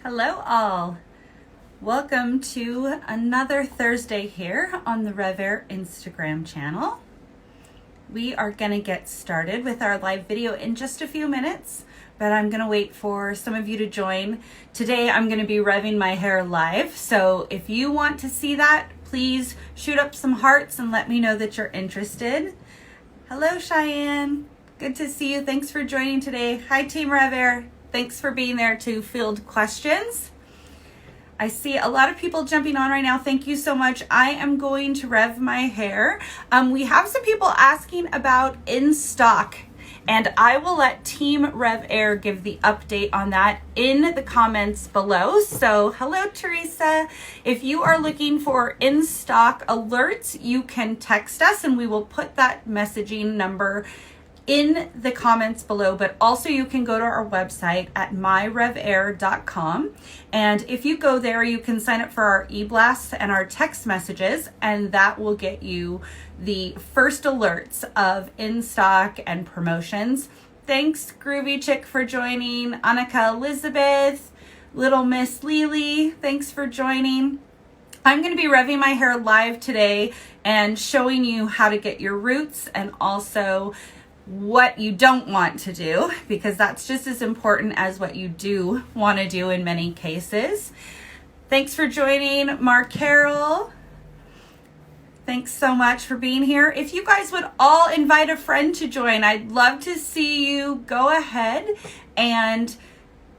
Hello all. Welcome to another Thursday here on the RevAir Instagram channel. We are going to get started with our live video in just a few minutes, but I'm going to wait for some of you to join. Today I'm going to be revving my hair live, so if you want to see that, please shoot up some hearts and let me know that you're interested. Hello Cheyenne, good to see you. Thanks for joining today. Hi Team RevAir. Thanks for being there to field questions. I see a lot of people jumping on right now. Thank you so much. I am going to rev my hair. We have some people asking about in stock, and I will let Team RevAir give the update on that in the comments below. So hello, Teresa. If you are looking for in stock alerts, you can text us and we will put that messaging number in the comments below, but also you can go to our website at myrevair.com. And if you go there, you can sign up for our e-blasts and our text messages, and that will get you the first alerts of in stock and promotions. Thanks, Groovy Chick, for joining. Annika Elizabeth, Little Miss Lily, thanks for joining. I'm going to be revving my hair live today and showing you how to get your roots and also what you don't want to do, because that's just as important as what you do want to do in many cases. Thanks for joining, Mark Carroll. Thanks so much for being here. If you guys would all invite a friend to join, I'd love to see you. Go ahead and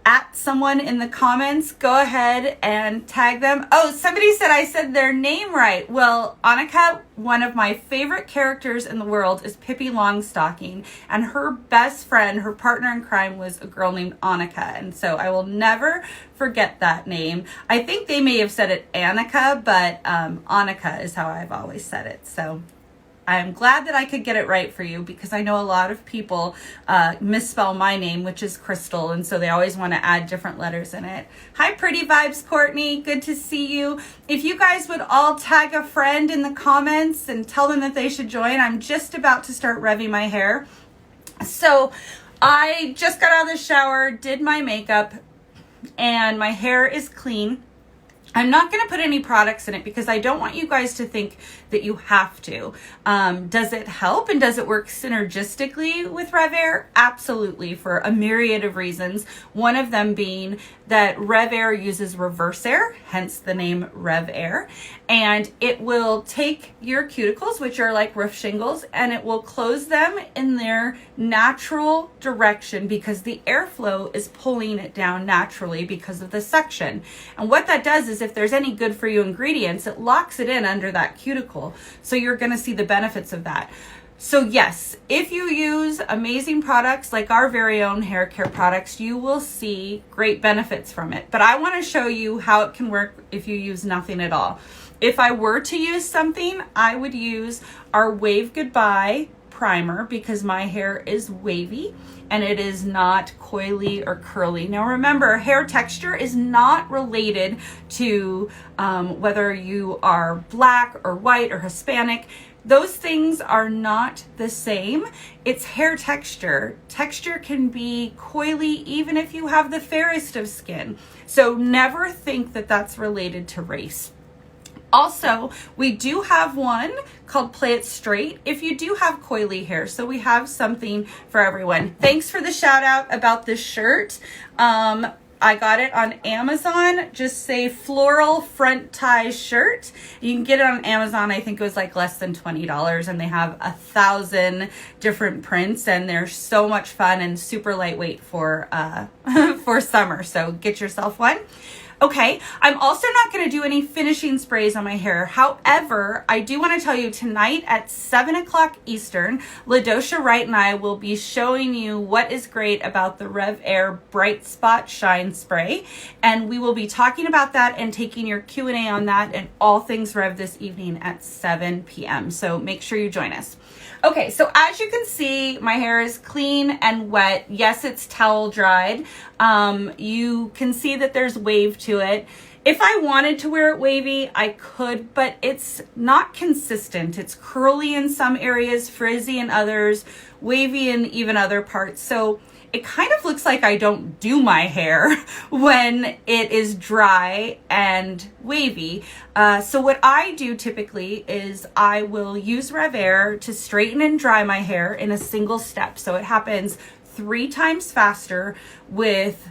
at someone in the comments, go ahead and tag them. Oh, somebody said I said their name right. Well, Annika, one of my favorite characters in the world is Pippi Longstocking, and her best friend, her partner in crime, was a girl named Annika, and so I will never forget that name. I think they may have said it Annika, but Annika is how I've always said it. So I'm glad that I could get it right for you, because I know a lot of people misspell my name, which is Crystal, and so they always want to add different letters in it. Hi, Pretty Vibes Courtney, good to see you. If you guys would all tag a friend in the comments and tell them that they should join. I'm just about to start revving my hair. So I just got out of the shower, did my makeup, and my hair is clean. I'm not going to put any products in it because I don't want you guys to think that you have to. Does it help and does it work synergistically with RevAir? Absolutely, for a myriad of reasons. One of them being that RevAir uses reverse air, hence the name RevAir, and it will take your cuticles, which are like roof shingles, and it will close them in their natural direction because the airflow is pulling it down naturally because of the suction. And what that does is if there's any good for you ingredients, it locks it in under that cuticle. So you're going to see the benefits of that. So yes, if you use amazing products like our very own hair care products, you will see great benefits from it. But I want to show you how it can work if you use nothing at all. If I were to use something, I would use our Wave Goodbye primer because my hair is wavy and it is not coily or curly. Now remember, hair texture is not related to whether you are black or white or Hispanic. Those things are not the same. It's hair texture. Texture can be coily even if you have the fairest of skin. So never think that that's related to race. Also, we do have one called Play It Straight if you do have coily hair. So we have something for everyone. Thanks for the shout out about this shirt. I got it on Amazon. Just say floral front tie shirt. You can get it on Amazon. I think it was like less than $20, and they have 1,000 different prints, and they're so much fun and super lightweight for for summer. So get yourself one. Okay, I'm also not going to do any finishing sprays on my hair. However, I do want to tell you tonight at 7 o'clock Eastern, LaDosha Wright and I will be showing you what is great about the RevAir Bright Spot Shine Spray. And we will be talking about that and taking your Q&A on that and all things Rev this evening at 7 p.m. So make sure you join us. Okay, so as you can see, my hair is clean and wet. Yes, it's towel dried. You can see that there's wave to it. If I wanted to wear it wavy, I could, but it's not consistent. It's curly in some areas, frizzy in others, wavy in even other parts. So it kind of looks like I don't do my hair when it is dry and wavy. So what I do typically is I will use RevAir to straighten and dry my hair in a single step. So it happens 3 times faster with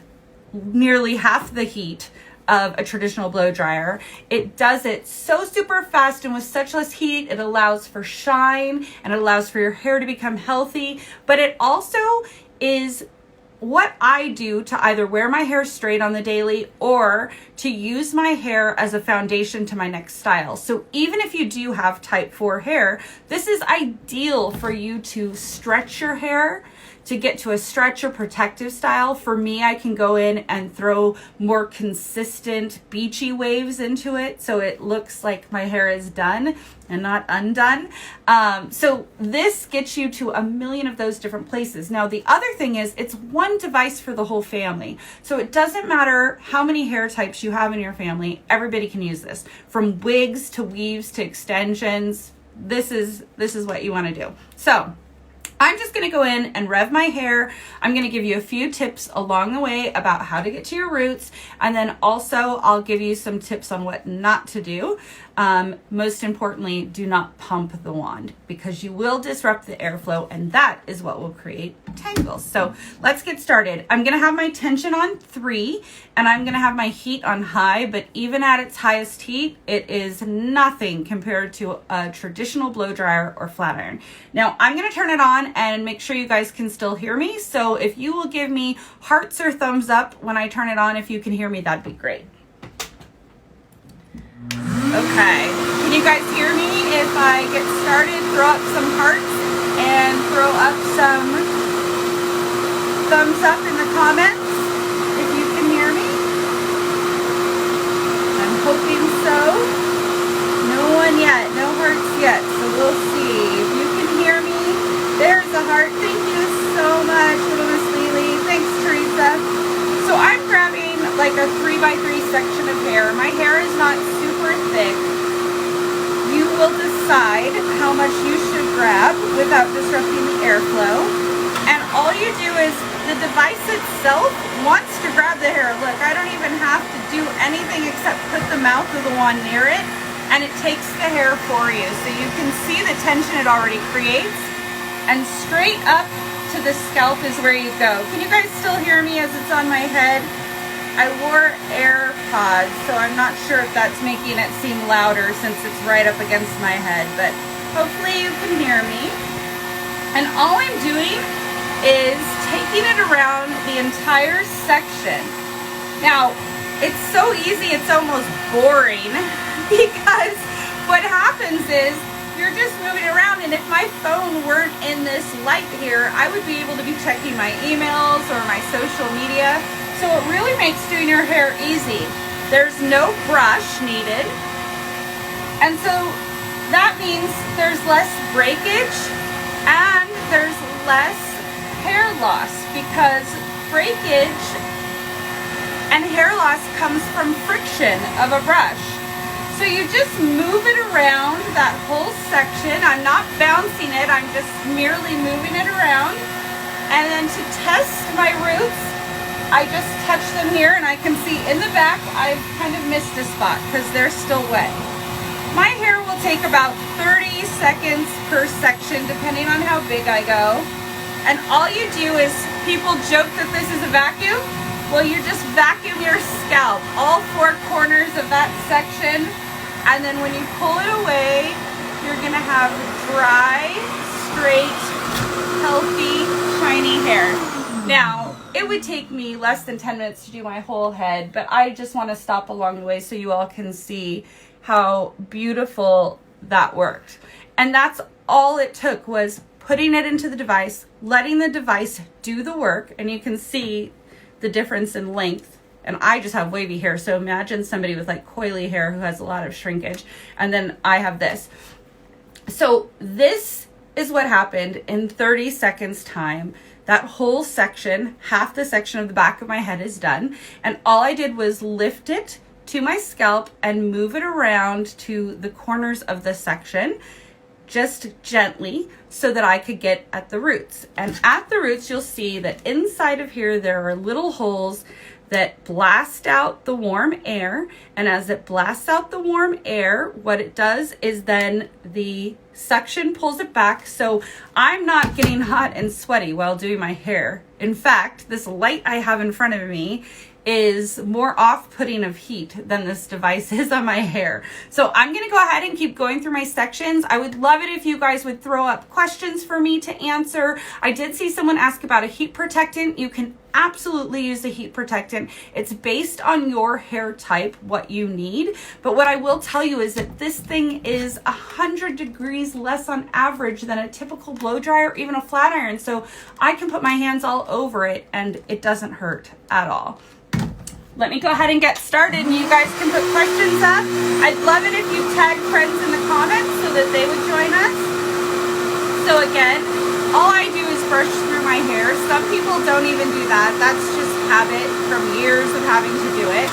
nearly half the heat of a traditional blow dryer. It does it so super fast and with such less heat. It allows for shine and it allows for your hair to become healthy, but it also is what I do to either wear my hair straight on the daily or to use my hair as a foundation to my next style. So even if you do have type 4 hair, this is ideal for you to stretch your hair, to get to a stretch or protective style. For me, I can go in and throw more consistent beachy waves into it so it looks like my hair is done and not undone. So this gets you to a million of those different places. Now, the other thing is it's one device for the whole family. So it doesn't matter how many hair types you have in your family, everybody can use this. From wigs to weaves to extensions, this is what you want to do. So I'm just going to go in and rev my hair. I'm going to give you a few tips along the way about how to get to your roots. And then also I'll give you some tips on what not to do. Most importantly, do not pump the wand because you will disrupt the airflow and that is what will create tangles. So let's get started. I'm going to have my tension on 3 and I'm going to have my heat on high, but even at its highest heat, it is nothing compared to a traditional blow dryer or flat iron. Now I'm going to turn it on and make sure you guys can still hear me. So if you will give me hearts or thumbs up when I turn it on, if you can hear me, that'd be great. Okay, can you guys hear me if I get started? Throw up some hearts and throw up some thumbs up in the comments if you can hear me. I'm hoping so. No one yet, no hearts yet, so we'll see. If you can hear me, there's a heart. Thank you so much, little Miss Lily. Thanks, Teresa. So I'm grabbing like a 3x3 section of hair. My hair is not super thick. You will decide how much you should grab without disrupting the airflow. And all you do is the device itself wants to grab the hair. Look, I don't even have to do anything except put the mouth of the wand near it and it takes the hair for you. So you can see the tension it already creates. And straight up to the scalp is where you go. Can you guys still hear me as it's on my head? I wore AirPods, so I'm not sure if that's making it seem louder since it's right up against my head, but hopefully you can hear me. And all I'm doing is taking it around the entire section. Now, it's so easy, it's almost boring because what happens is you're just moving around, and if my phone weren't in this light here, I would be able to be checking my emails or my social media. So it really makes doing your hair easy. There's no brush needed. And so that means there's less breakage and there's less hair loss because breakage and hair loss comes from friction of a brush. So you just move it around that whole section. I'm not bouncing it, I'm just merely moving it around. And then to test my roots, I just touch them here and I can see in the back I've kind of missed a spot because they're still wet. My hair will take about 30 seconds per section depending on how big I go. And all you do is, people joke that this is a vacuum. Well, you just vacuum your scalp, all 4 corners of that section. And then when you pull it away, you're gonna have dry, straight, healthy, shiny hair. Now, it would take me less than 10 minutes to do my whole head, but I just want to stop along the way so you all can see how beautiful that worked. And that's all it took, was putting it into the device, letting the device do the work, and you can see the difference in length. And I just have wavy hair, so imagine somebody with like coily hair who has a lot of shrinkage, and then I have this. So this is what happened in 30 seconds time. That whole section, half the section of the back of my head is done. And all I did was lift it to my scalp and move it around to the corners of the section. just gently so that I could get at the roots. And at the roots, you'll see that inside of here, there are little holes that blast out the warm air. And as it blasts out the warm air, what it does is then the suction pulls it back. So I'm not getting hot and sweaty while doing my hair. In fact, this light I have in front of me is more off-putting of heat than this device is on my hair. So I'm gonna go ahead and keep going through my sections. I would love it if you guys would throw up questions for me to answer. I did see someone ask about a heat protectant. You can absolutely use a heat protectant. It's based on your hair type, what you need. But what I will tell you is that this thing is 100 degrees less on average than a typical blow dryer or even a flat iron. So I can put my hands all over it and it doesn't hurt at all. Let me go ahead and get started and you guys can put questions up. I'd love it if you tag friends in the comments so that they would join us. So again, all I do is brush through my hair. Some people don't even do that. That's just habit from years of having to do it.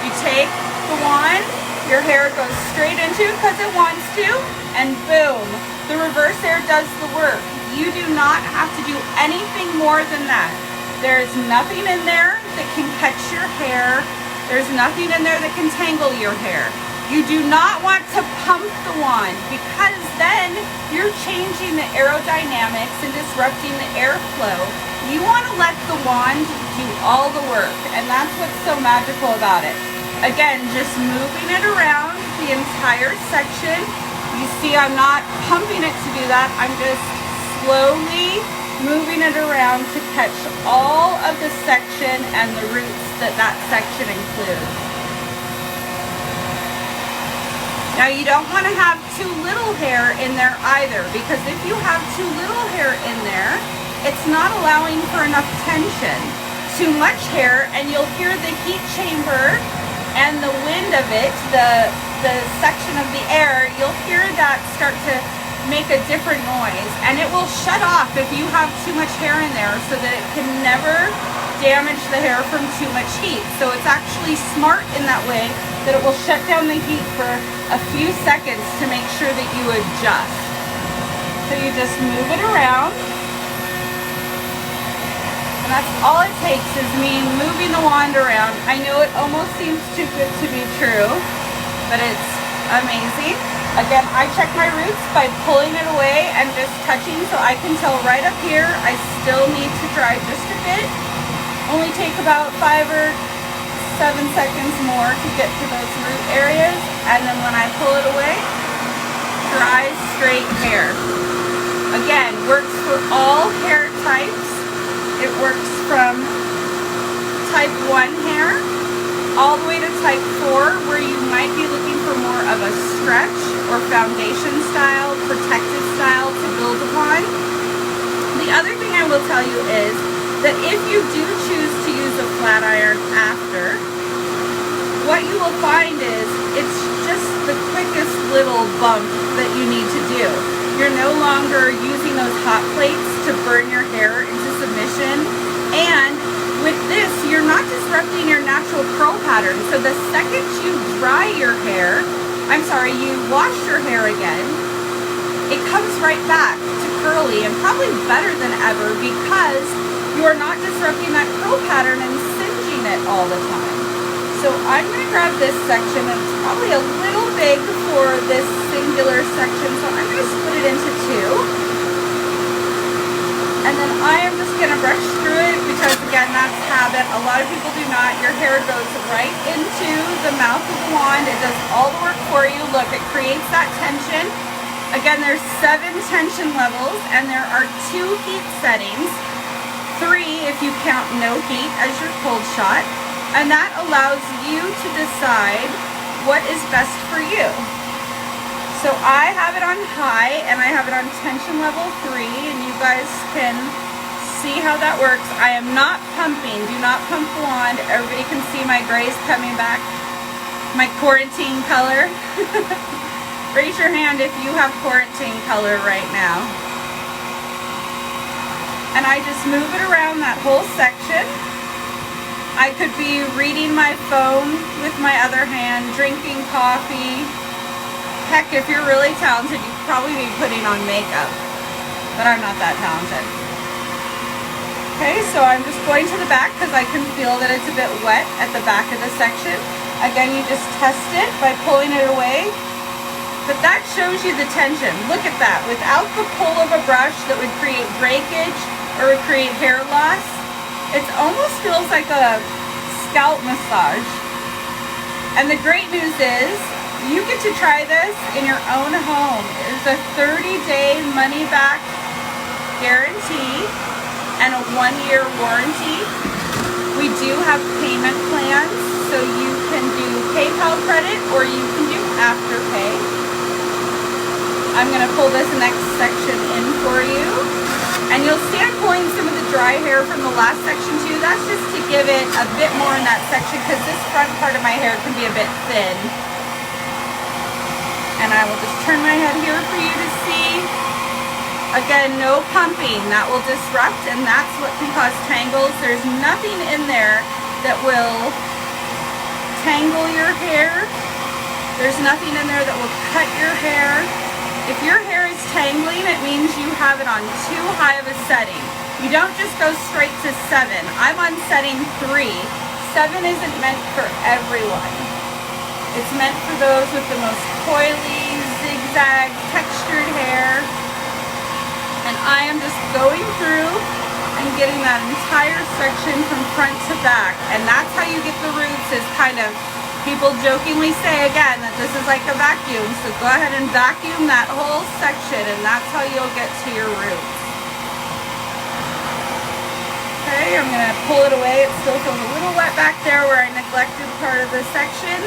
You take the wand, your hair goes straight into it because it wants to, and boom, the reverse air does the work. You do not have to do anything more than that. There's nothing in there that can catch your hair. There's nothing in there that can tangle your hair. You do not want to pump the wand because then you're changing the aerodynamics and disrupting the airflow. You want to let the wand do all the work, and that's what's so magical about it. Again, just moving it around the entire section. You see I'm not pumping it to do that. I'm just slowly moving it around to catch all of the section and the roots that that section includes. Now you don't want to have too little hair in there either, because if you have too little hair in there, it's not allowing for enough tension. Too much hair and you'll hear the heat chamber and the wind of it, the section of the air, you'll hear that start to make a different noise, and it will shut off if you have too much hair in there so that it can never damage the hair from too much heat. So it's actually smart in that way that it will shut down the heat for a few seconds to make sure that you adjust. So you just move it around, and that's all it takes is me moving the wand around. I know it almost seems too good to be true, but it's amazing. Again, I check my roots by pulling it away and just touching, so I can tell right up here I still need to dry just a bit. Only take about 5 or 7 seconds more to get to those root areas, and then when I pull it away, dry, straight hair. Again, works for all hair types. It works from type 1 hair all the way to type 4, where you might be looking for more of a stretch or foundation style, protective style to build upon. The other thing I will tell you is that if you do choose to use a flat iron after, what you will find is it's just the quickest little bump that you need to do. You're no longer using those hot plates to burn your hair into submission, and with this, you're not disrupting your natural curl pattern. So the second you dry your hair, you wash your hair again, it comes right back to curly and probably better than ever because you are not disrupting that curl pattern and singeing it all the time. So I'm going to grab this section, and it's probably a little big for this singular section, so I'm going to split it into 2. And then I am just going to brush through it because, again, that's habit. A lot of people do not. Your hair goes right into the mouth of the wand. It does all the work for you. Look, it creates that tension. Again, there's 7 tension levels, and there are 2 heat settings. 3 if you count no heat as your cold shot. And that allows you to decide what is best for you. So I have it on high, and I have it on tension level 3, and you guys can see how that works. I am not pumping. Do not pump the wand. Everybody can see my grays coming back. My quarantine color. Raise your hand if you have quarantine color right now. And I just move it around that whole section. I could be reading my phone with my other hand, drinking coffee, Heck, if you're really talented, you could probably be putting on makeup, but I'm not that talented. Okay, so I'm just going to the back because I can feel that it's a bit wet at the back of the section. Again, you just test it by pulling it away, but that shows you the tension. Look at that. Without the pull of a brush that would create breakage or would create hair loss, it almost feels like a scalp massage. And the great news is, you get to try this in your own home. It is a 30-day money-back guarantee and a 1-year warranty. We do have payment plans, so you can do PayPal credit or you can do Afterpay. I'm going to pull this next section in for you. And you'll see I'm pulling some of the dry hair from the last section too. That's just to give it a bit more in that section because this front part of my hair can be a bit thin. And I will just turn my head here for you to see. Again, no pumping. That will disrupt, and that's what can cause tangles. There's nothing in there that will tangle your hair. There's nothing in there that will cut your hair. If your hair is tangling, it means you have it on too high of a setting. You don't just go straight to 7. I'm on setting 3. 7 isn't meant for everyone. It's meant for those with the most coily, zigzag, textured hair. And I am just going through and getting that entire section from front to back. And that's how you get the roots, is kind of, people jokingly say again that this is like a vacuum. So go ahead and vacuum that whole section, and that's how you'll get to your roots. Okay, I'm going to pull it away. It still feels a little wet back there where I neglected part of the section.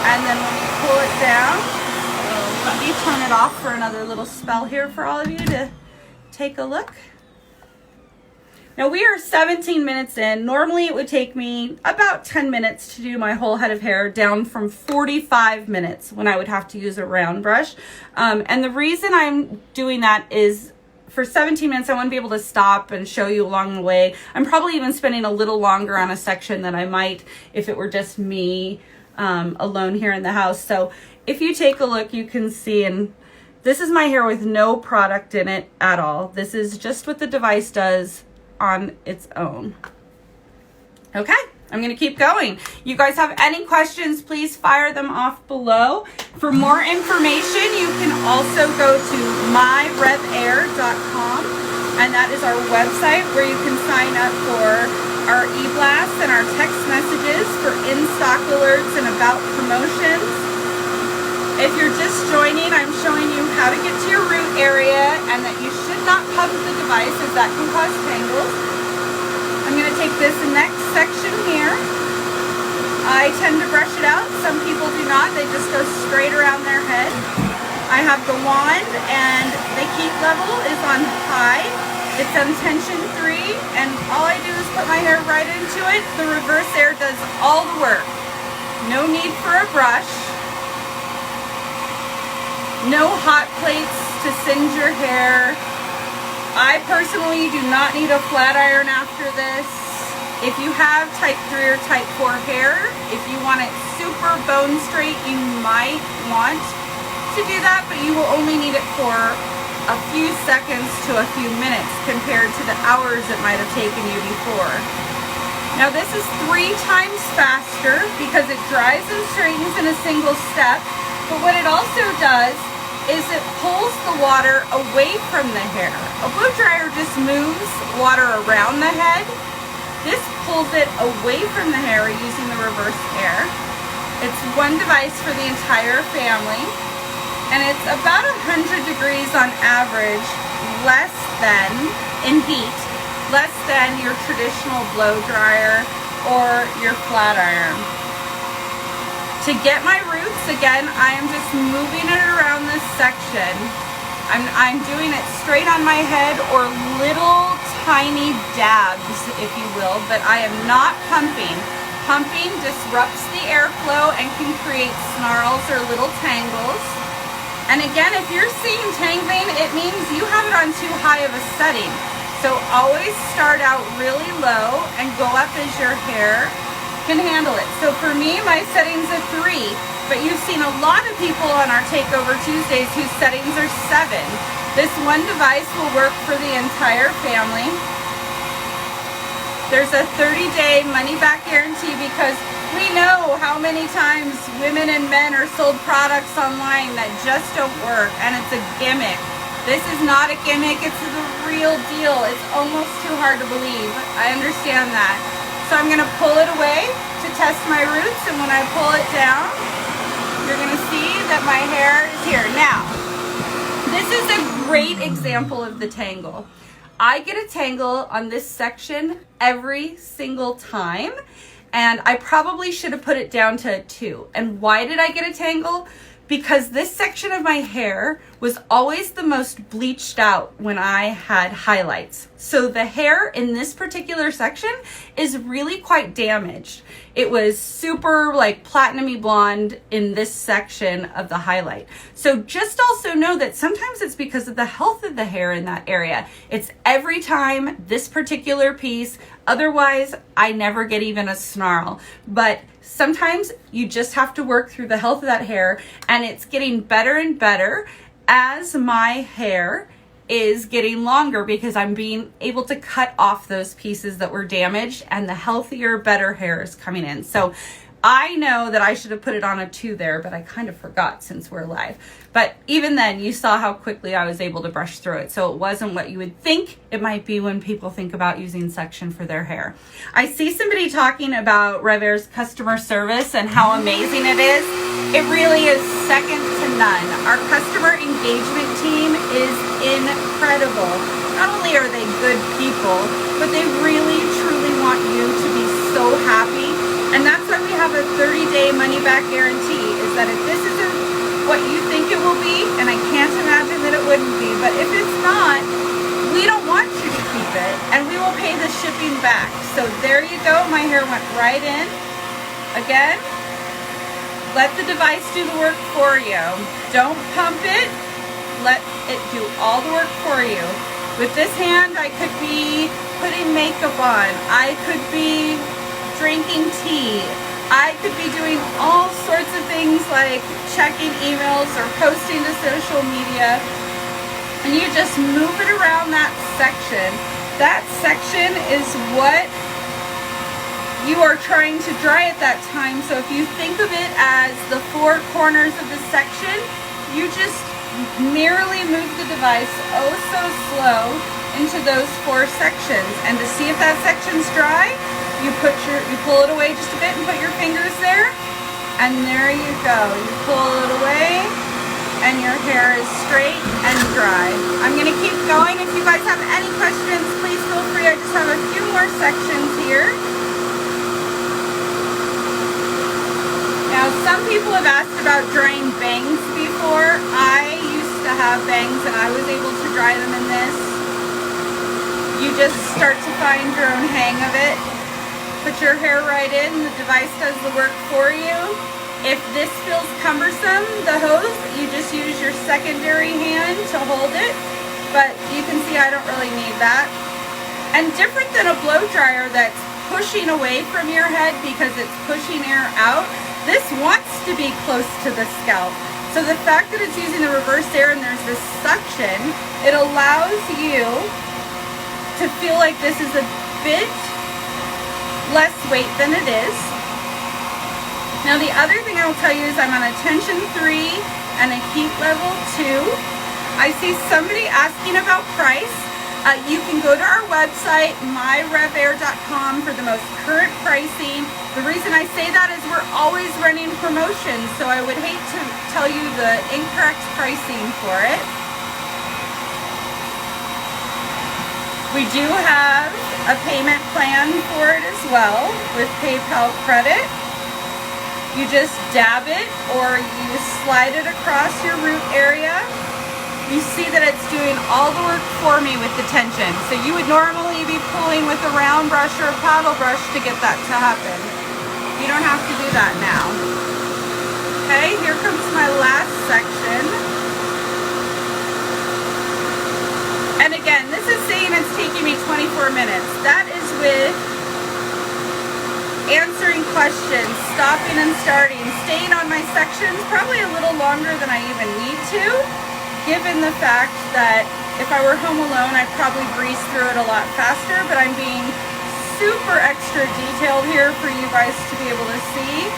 And then when you pull it down, let me turn it off for another little spell here for all of you to take a look. Now we are 17 minutes in. Normally it would take me about 10 minutes to do my whole head of hair, down from 45 minutes when I would have to use a round brush. And the reason I'm doing that is for 17 minutes, I want to be able to stop and show you along the way. I'm probably even spending a little longer on a section than I might if it were just me alone here in the house. So if you take a look, you can see, and this is my hair with no product in it at all. This is just what the device does on its own. Okay, I'm gonna keep going. You guys have any questions, please fire them off below. For more information, you can also go to myrevair.com, and that is our website where you can sign up for our e-blasts and our text messages for in-stock alerts and about promotions. If you're just joining, I'm showing you how to get to your root area and that you should not pump the device as that can cause tangles. I'm going to take this next section here. I tend to brush it out. Some people do not. They just go straight around their head. I have the wand and the heat level is on high. It's on tension 3, and all I do is put my hair right into it. The RevAir does all the work. No need for a brush. No hot plates to singe your hair. I personally do not need a flat iron after this. If you have type 3 or type 4 hair, if you want it super bone straight, you might want to do that, but you will only need it for a few seconds to a few minutes compared to the hours it might have taken you before. Now this is 3 times faster because it dries and straightens in a single step, but what it also does is it pulls the water away from the hair. A blow dryer just moves water around the head. This pulls it away from the hair using the RevAir. It's one device for the entire family, and it's about 100 degrees on average, less than, in heat, less than your traditional blow dryer or your flat iron. To get my roots, again, I am just moving it around this section. I'm doing it straight on my head or little tiny dabs, if you will, but I am not pumping. Pumping disrupts the airflow and can create snarls or little tangles. And again, if you're seeing tangling, it means you have it on too high of a setting. So always start out really low and go up as your hair can handle it. So for me, my setting's a 3, but you've seen a lot of people on our Takeover Tuesdays whose settings are 7. This one device will work for the entire family. There's a 30-day money-back guarantee because we know how many times women and men are sold products online that just don't work, and it's a gimmick. This is not a gimmick, it's the real deal. It's almost too hard to believe. I understand that. So I'm gonna pull it away to test my roots, and when I pull it down, you're gonna see that my hair is here. Now, this is a great example of the tangle. I get a tangle on this section every single time, and I probably should have put it down to a 2. And why did I get a tangle? Because this section of my hair was always the most bleached out when I had highlights. So the hair in this particular section is really quite damaged. It was super like platinum-y blonde in this section of the highlight. So just also know that sometimes it's because of the health of the hair in that area. It's every time this particular piece. Otherwise, I never get even a snarl. But sometimes you just have to work through the health of that hair, and it's getting better and better as my hair is getting longer because I'm being able to cut off those pieces that were damaged, and the healthier, better hair is coming in. So I know that I should have put it on a 2 there, but I kind of forgot since we're live. But even then, you saw how quickly I was able to brush through it. So it wasn't what you would think it might be when people think about using section for their hair. I see somebody talking about RevAir's customer service and how amazing it is. It really is second to none. Our customer engagement team is incredible. Not only are they good people, but they really, truly want you to be so happy. And that's why we have a 30-day money-back guarantee, is that if this isn't what you think it will be, and I can't imagine that it wouldn't be, but if it's not, we don't want you to keep it, and we will pay the shipping back. So there you go. My hair went right in. Again, let the device do the work for you. Don't pump it. Let it do all the work for you. With this hand, I could be putting makeup on. I could be drinking tea. I could be doing all sorts of things like checking emails or posting to social media, and you just move it around that section. That section is what you are trying to dry at that time. So if you think of it as the 4 corners of the section, you just merely move the device oh so slow into those 4 sections. And to see if that section's dry, you pull it away just a bit and put your fingers there, and there you go. You pull it away, and your hair is straight and dry. I'm gonna keep going. If you guys have any questions, please feel free. I just have a few more sections here. Now, some people have asked about drying bangs before. I used to have bangs, and I was able to dry them in this. You just start to find your own hang of it. Put your hair right in, the device does the work for you. If this feels cumbersome, the hose, you just use your secondary hand to hold it, but you can see I don't really need that. And different than a blow dryer that's pushing away from your head because it's pushing air out, this wants to be close to the scalp. So the fact that it's using the reverse air and there's this suction, it allows you to feel like this is a bit less weight than it is. Now the other thing I will tell you is I'm on a tension 3 and a heat level 2. I see somebody asking about price. You can go to our website, myrevair.com, for the most current pricing. The reason I say that is we're always running promotions, so I would hate to tell you the incorrect pricing for it. We do have a payment plan for it as well with PayPal credit. You just dab it or you slide it across your root area. You see that it's doing all the work for me with the tension. So you would normally be pulling with a round brush or a paddle brush to get that to happen. You don't have to do that now. Okay, here comes my last section. And again, this is saying it's taking me 24 minutes. That is with answering questions, stopping and starting, staying on my sections probably a little longer than I even need to, given the fact that if I were home alone, I'd probably breeze through it a lot faster, but I'm being super extra detailed here for you guys to be able to see.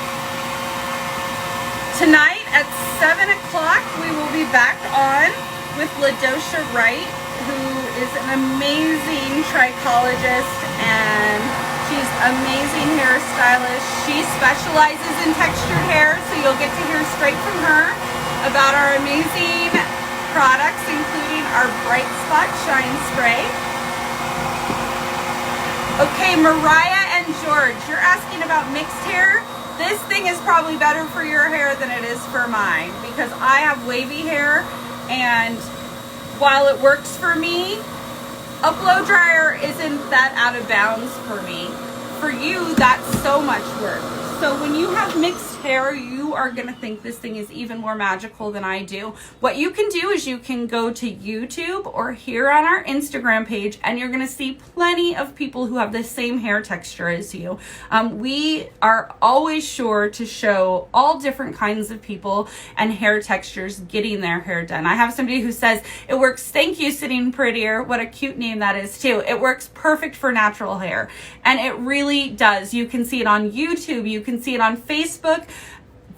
Tonight at 7 o'clock, we will be back on with LaDosha Wright, who is an amazing trichologist, and she's amazing hairstylist. She specializes in textured hair, so you'll get to hear straight from her about our amazing products, including our Bright Spot Shine Spray. Okay, Mariah and George, you're asking about mixed hair. This thing is probably better for your hair than it is for mine, because I have wavy hair, and while it works for me, a blow dryer isn't that out of bounds for me. For you, that's so much work. So when you have mixed hair, you are gonna think this thing is even more magical than I do. What you can do is you can go to YouTube or here on our Instagram page, and you're gonna see plenty of people who have the same hair texture as you. We are always sure to show all different kinds of people and hair textures getting their hair done. I have somebody who says, it works, thank you, Sitting Prettier. What a cute name that is too. It works perfect for natural hair. And it really does. You can see it on YouTube. You can see it on Facebook.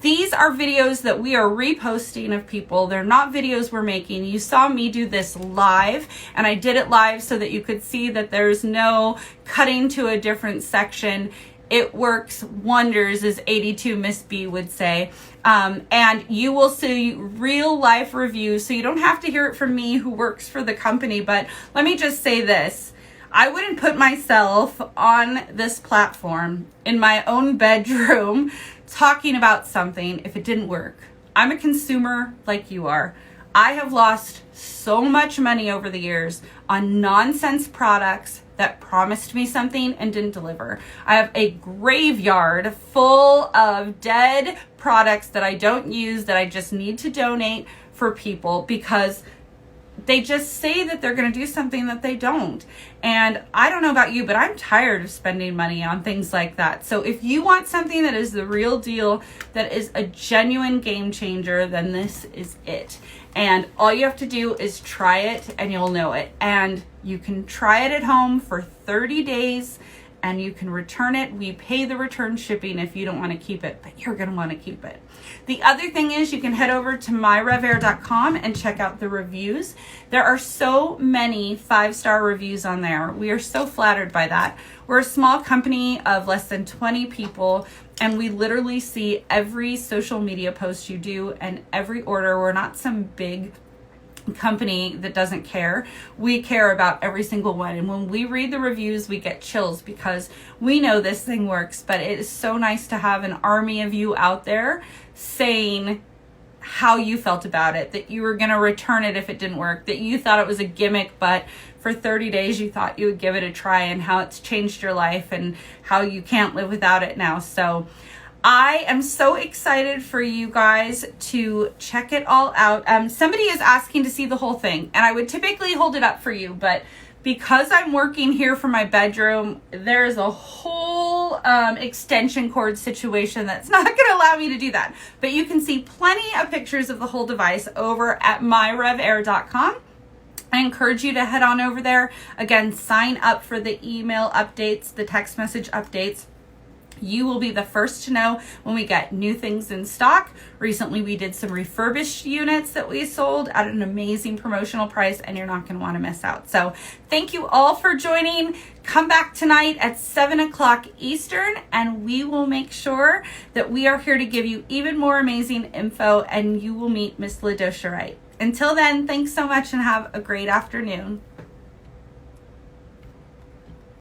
These are videos that we are reposting of people. They're not videos we're making. You saw me do this live, and I did it live so that you could see that there's no cutting to a different section. It works wonders, as 82 Miss B would say. And you will see real life reviews, so you don't have to hear it from me who works for the company. But let me just say this. I wouldn't put myself on this platform in my own bedroom talking about something if it didn't work. I'm a consumer like you are. I have lost so much money over the years on nonsense products that promised me something and didn't deliver. I have a graveyard full of dead products that I don't use, that I just need to donate for people because they just say that they're going to do something that they don't. And I don't know about you, but I'm tired of spending money on things like that. So if you want something that is the real deal, that is a genuine game changer, then this is it. And all you have to do is try it and you'll know it. And you can try it at home for 30 days and you can return it. We pay the return shipping if you don't want to keep it, but you're going to want to keep it. The other thing is you can head over to myrevair.com and check out the reviews. There are so many 5-star reviews on there. We are so flattered by that. We're a small company of less than 20 people, and we literally see every social media post you do and every order. We're not some big company that doesn't care. We care about every single one. And when we read the reviews, we get chills because we know this thing works. But it is so nice to have an army of you out there saying how you felt about it, that you were going to return it if it didn't work, that you thought it was a gimmick, but for 30 days you thought you would give it a try, and how it's changed your life and how you can't live without it now. So I am so excited for you guys to check it all out. Somebody is asking to see the whole thing, and I would typically hold it up for you, but because I'm working here from my bedroom, there's a whole extension cord situation that's not going to allow me to do that. But you can see plenty of pictures of the whole device over at myrevair.com. I encourage you to head on over there. Again, sign up for the email updates, the text message updates. You will be the first to know when we get new things in stock. Recently, we did some refurbished units that we sold at an amazing promotional price, and you're not going to want to miss out. So thank you all for joining. Come back tonight at 7 o'clock Eastern, and we will make sure that we are here to give you even more amazing info, and you will meet Miss LaDosha Wright. Until then, thanks so much and have a great afternoon.